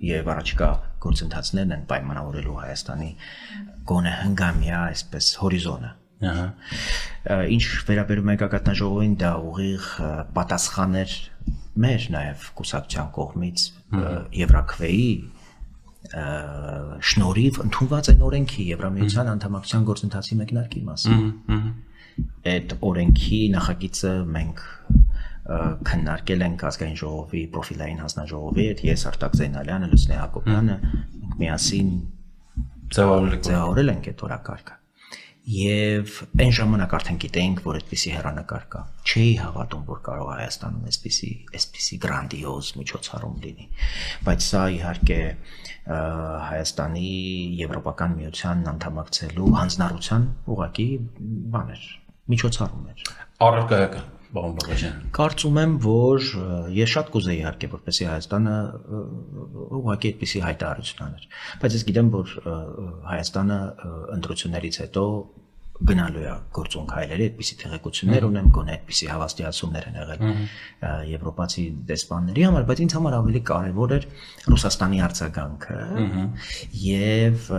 եւ առաջիկա գործընթացներն են պայմանավորելու Հայաստանի գոնե հնգամյա այսպես հորիզոնը։ Ինչ վերաբերում է գագաթնաժողովին, դա ուղիղ պատասխան էր մեր նաև կուսակցության կողմից Եվրաքվեի շնորհիվ ընդունված են օրենքի Եվրամիության անդամակցության գործընթացի մեկնարկի մասին։ Այդ օրենքի նախագիծը մենք քննարկել ենք ազգային ժողովի պրոֆիլային հանձնաժողովի հետ, ես Արտակ Զեյնալյանը, Լուսինե Հակոբյանը, մենք միասին ձևավորել ենք այդ օրակարգը։ Եվ այն ժամանակ արդեն գիտեինք, որ այդպիսի հեռանկար կա։ Չէի հավատում, որ կարող է Հայաստանում այսպիսի գրանդիոզ միջոցառում լինի։ Բայց սա իհարկե Հայաստանի Եվրոպական միության անդամակցելու հանձնառության ուղղակի բան էր, միջոցառում էր։ Առարկայական, պարոն Բաղդասարյան։ Կարծում եմ, որ ես շատ կուզեի իհարկե, որպեսզի Հայաստանը ուղղակի այդպիսի հայտարարություն աներ, բայց ես գիտեմ, որ Հայաստանը ընտրություններից հետո գնալու է գործունք հայլերի, այդպիսի տեղեկություններ ունեմ, գոնե այդպիսի հավաստիացումներ են եղել եվրոպացի դեսպանների համար, բայց ինձ համար ավելի կարևոր էր Ռուսաստանի արձագանքը եւ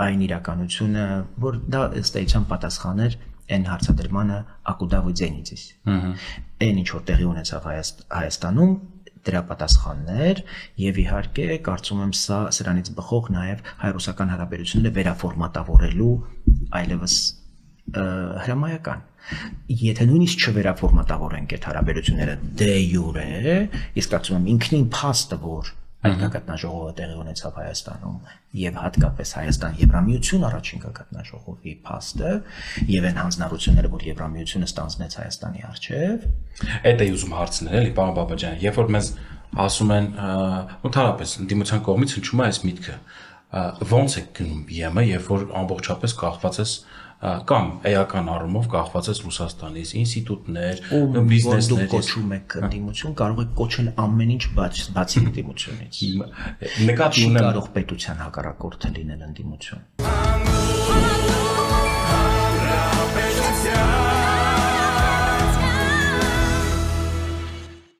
այն իրականությունը, որ դա ըստ էության պատասխան էր այն հարցադրմանը «Ակուդա вы денетесь»։ Այն ինչ որ տեղի ունեցավ Հայաստանում, դրա պատասխաններ եւ իհարկե կարծում եմ սա սրանից բխող նաեւ հայ-ռուսական հարաբերությունները վերաֆորմատավորելու այլևս հրամայական։ Եթե նույնիսկ չվերաֆորմատավորենք այդ հարաբերությունները դե յուրե, ես կարծում եմ ինքնին փաստը, որ այդ գագաթնաժողովը տեղի ունեցավ Հայաստանում եւ հատկապես Հայաստան-Եվրամիություն առաջին գագաթնաժողովի փաստը եւ այն հանձնառությունները, որ Եվրամիությունը ստանձնեց Հայաստանի առջեւ, այդ է ուզում հարցնել, էլի, պարոն Բաբաջյան, երբ որ մեզ ասում են ընդհանրապես ընդդիմության կողմից հնչում է այս միտքը, ո՞նց է գնում ԲՄ-ը, երբ որ ամբողջապես կախված ես կամ էական առումով կախված ես Ռուսաստանից, ինստիտուտներ, բիզնեսներ, դուք կոչում եք ընդդիմություն, կարող եք կոչել ամեն ինչ բացի ընդդիմությունից։ Նկատի ունեմ կարող պետության հակառակորդը լինել ընդդիմություն։